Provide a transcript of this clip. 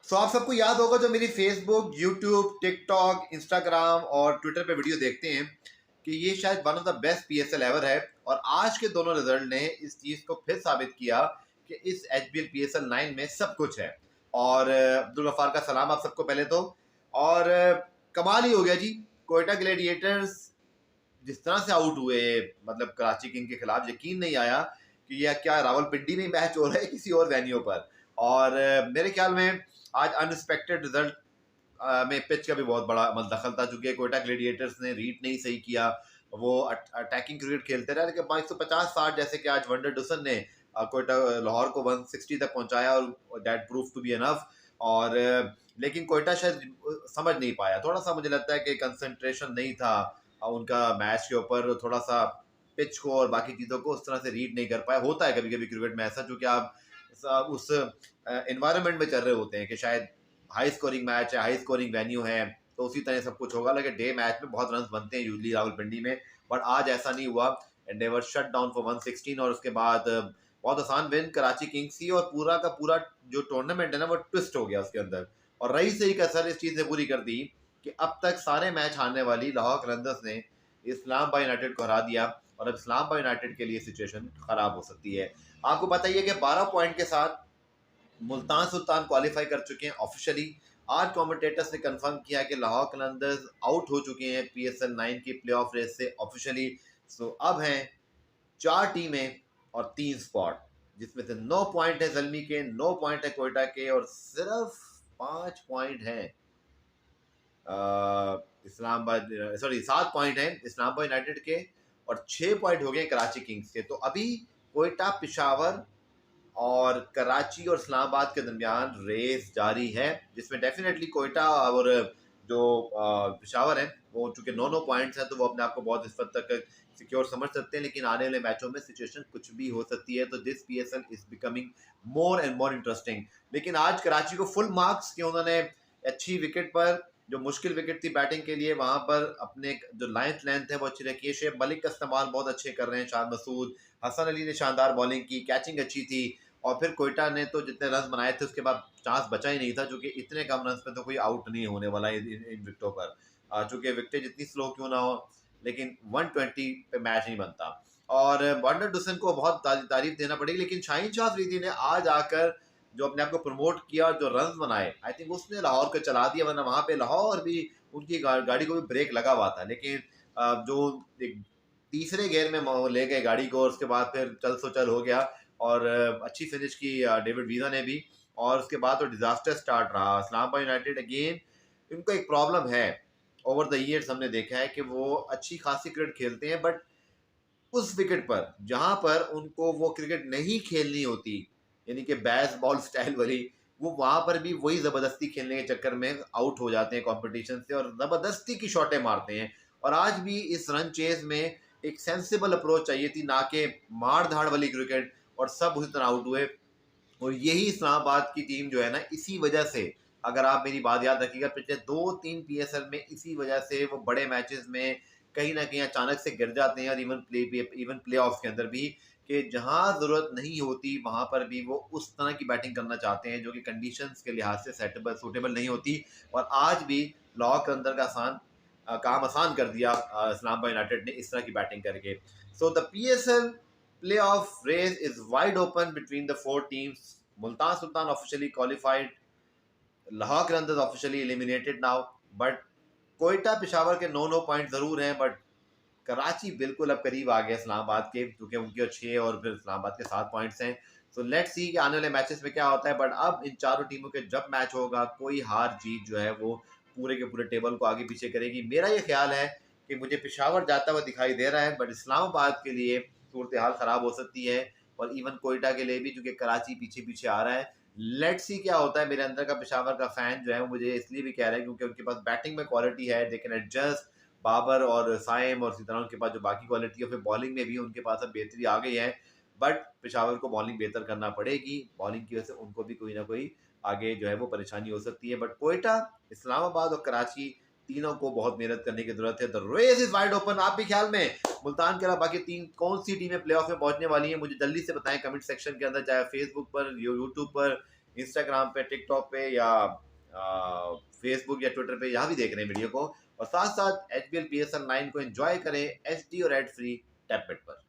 सो आप सबको याद होगा जो मेरी फेसबुक, यूट्यूब, टिकटॉक, इंस्टाग्राम और ट्विटर पे वीडियो देखते हैं कि ये शायद one of the best PSL ever है। और आज के दोनों रिजल्ट ने इस चीज को फिर साबित किया कि इस एचबीएल पीएसएल 9 में सब कुछ है। और अब्दुल गफ्फार का सलाम आप सबको पहले तो। और कमाल ही हो गया जी। कोयटा ग्लैडिएटर्स जिस तरह से आउट हुए, मतलब कराची किंग के खिलाफ, यकीन नहीं आया कि यह क्या रावलपिंडी में मैच हो रहा है किसी और वेन्यू पर। और मेरे ख्याल में आज अनएक्सपेक्टेड रिजल्ट में पिच का भी बहुत बड़ा दखल था, चूंकि कोयटा ग्लैडिएटर्स ने रीड नहीं सही किया। वो अटैकिंग क्रिकेट खेलते रहे, लेकिन 150-60 जैसे कि आज वंडर डुसन ने कोयटा लाहौर को 160 तक पहुंचाया और that prove to be enough. और लेकिन कोयटा शायद समझ नहीं पाया, थोड़ा सा मुझे लगता है कि कंसंट्रेशन नहीं था उनका मैच के ऊपर, थोड़ा सा पिच को और बाकी चीज़ों को उस तरह से रीड नहीं कर पाया। होता है कभी कभी क्रिकेट में ऐसा, चूंकि आप उस एनवायरनमेंट में चल रहे होते हैं कि शायद हाई स्कोरिंग मैच है, हाई स्कोरिंग वेन्यू है, तो उसी तरह सब कुछ होगा। लेकिन डे मैच में बहुत रन बनते हैं यूजली रावलपिंडी में, बट आज ऐसा नहीं हुआ। And they were shut down for 116 और उसके बाद बहुत आसान विन कराची किंग्स की। और पूरा का पूरा जो टूर्नामेंट है ना वो ट्विस्ट हो गया उसके अंदर। और रही सही कसर इस चीज़ ने पूरी कर दी कि अब तक सारे मैच हारने वाली लाहौर कलंदर्स ने इस्लामाबाद यूनाइटेड को हरा दिया। और अब इस्लामाबाद यूनाइटेड के लिए सिचुएशन खराब हो सकती है। आपको पता ही है कि 12 पॉइंट के साथ मुल्तान सुल्तान क्वालिफाई कर चुके हैं ऑफिशियली। आज कमेंटेटर्स ने कंफर्म किया कि लाहौर कलंदर्स आउट हो चुके हैं पीएसएल 9 की प्लेऑफ रेस से ऑफिशियली। सो अब हैं 4 टीमें और 3 स्पॉट, जिसमें से 9 पॉइंट है जलमी के, 9 पॉइंट है कोयटा के, और सिर्फ 5 पॉइंट हैं इस्लामाबाद, सॉरी 7 पॉइंट हैं इस्लामाबाद यूनाइटेड के, और 6 पॉइंट हो गए कराची किंग्स के। तो अभी कोयटा, पेशावर और कराची और इस्लामाबाद के दरमियान रेस जारी है, जिसमें डेफिनेटली कोयटा और जो पेशावर है वो चूंकि 9-9 पॉइंट्स हैं तो वो अपने आप को बहुत इस हद तक सिक्योर समझ सकते हैं। लेकिन आने वाले मैचों में सिचुएशन कुछ भी हो सकती है, तो this PSL is becoming more and more interesting. लेकिन आज कराची को फुल मार्क्स कि उन्होंने अच्छी विकेट पर, जो मुश्किल विकेट थी बैटिंग के लिए, वहां पर अपने जो लेंथ है वो अच्छी रखी है। शेख मलिक का इस्तेमाल बहुत अच्छे कर रहे हैं, शाद मसूद, हसन अली ने शानदार बॉलिंग की, कैचिंग अच्छी थी। और फिर कोयटा ने तो जितने रन बनाए थे उसके बाद चांस बचा ही नहीं था, क्योंकि इतने कम रन पे तो कोई आउट नहीं होने वाला है इन विकेटों पर। चूंकि विकेटें जितनी स्लो क्यों ना हो, लेकिन 120 पे मैच नहीं बनता। और वंडर डुसन को बहुत तारीफ देना पड़ेगी, लेकिन शाहीन शाह अफरीदी ने आज आकर जो अपने आप को प्रमोट किया और जो रन बनाए, आई थिंक उसने लाहौर को चला दिया। वरना वहां पे लाहौर भी उनकी गाड़ी को भी ब्रेक लगा हुआ था, लेकिन जो एक तीसरे गेयर में ले गए गाड़ी को, और उसके बाद फिर चल सो चल हो गया। और अच्छी फिनिश की डेविड वीजा ने भी। और उसके बाद तो डिजास्टर स्टार्ट रहा। इस्लामाबाद यूनाइटेड अगेन, इनको एक प्रॉब्लम है, ओवर द ईयर्स हमने देखा है कि वो अच्छी खासी क्रिकेट खेलते हैं, बट उस विकेट पर जहां पर उनको वो क्रिकेट नहीं खेलनी होती, यानी कि बैस बॉल स्टाइल वाली, वो वहां पर भी वही जबरदस्ती खेलने के चक्कर में आउट हो जाते हैं कंपटीशन से, और जबरदस्ती की शॉटें मारते हैं। और आज भी इस रन चेज में एक सेंसिबल अप्रोच चाहिए थी, ना कि मार धाड़ वाली क्रिकेट, और सब उसी तरह आउट हुए। और यही इस्लामाबाद की टीम जो है ना, इसी वजह से, अगर आप मेरी बात याद रखिएगा, पिछले 2-3 पीएसएल में इसी वजह से वो बड़े मैचेस में कहीं ना कहीं अचानक से गिर जाते हैं। और इवन प्ले ऑफ के अंदर भी, कि जहां जरूरत नहीं होती वहां पर भी वो उस तरह की बैटिंग करना चाहते हैं जो कि कंडीशंस के लिहाज से सूटेबल नहीं होती। और आज भी लाहौर के अंदर का काम आसान कर दिया इस्लामाबाद यूनाइटेड ने इस तरह की बैटिंग करके। So the PSL playoff race is wide open between the 4 teams. Multan Sultan officially qualified. Lahore Qalandars officially eliminated now. But Quetta Peshawar के 9-9 पॉइंट जरूर हैं, बट कराची बिल्कुल अब करीब आ गया इस्लामाबाद के, क्योंकि उनके 6 और फिर इस्लामाबाद के 7 पॉइंट्स हैं। सो लेट्स सी कि आने वाले मैचेस में क्या होता है। बट अब इन चारों टीमों के जब मैच होगा, कोई हार जीत जो है वो पूरे के पूरे टेबल को आगे पीछे करेगी। मेरा ये ख्याल है कि मुझे पेशावर जाता हुआ दिखाई दे रहा है, बट इस्लामाबाद के लिए सूरत हाल खराब हो सकती है, और इवन कोयटा के लिए भी, क्योंकि कराची पीछे पीछे आ रहा है। लेट्स सी क्या होता है। मेरे अंदर का पेशावर का फैन जो है वो मुझे इसलिए भी कह रहा है क्योंकि उनके पास बैटिंग में क्वालिटी है, दे कैन एडजस्ट, बाबर और साइम और इसी तरह उनके पास जो बाकी क्वालिटी है, फिर बॉलिंग में भी उनके पास अब बेहतरी आ गई है। बट पेशावर को बॉलिंग बेहतर करना पड़ेगी, बॉलिंग की वजह से उनको भी कोई ना कोई आगे जो है वो परेशानी हो सकती है। बट कोयटा, इस्लामाबाद और कराची, तीनों को बहुत मेहनत करने की जरूरत है। The race is wide open. आप भी ख्याल में मुल्तान के अलावा बाकी 3 कौन सी टीमें प्लेऑफ में पहुंचने वाली हैं, मुझे जल्दी से बताएं कमेंट सेक्शन के अंदर, चाहे फेसबुक पर, यूट्यूब पर इंस्टाग्राम पे, टिकटॉक पे या फेसबुक या ट्विटर पे, यहाँ भी देख रहे हैं वीडियो को। और साथ साथ HBL PSL 9 को एंजॉय करें HD और एड फ्री टैबलेट पर।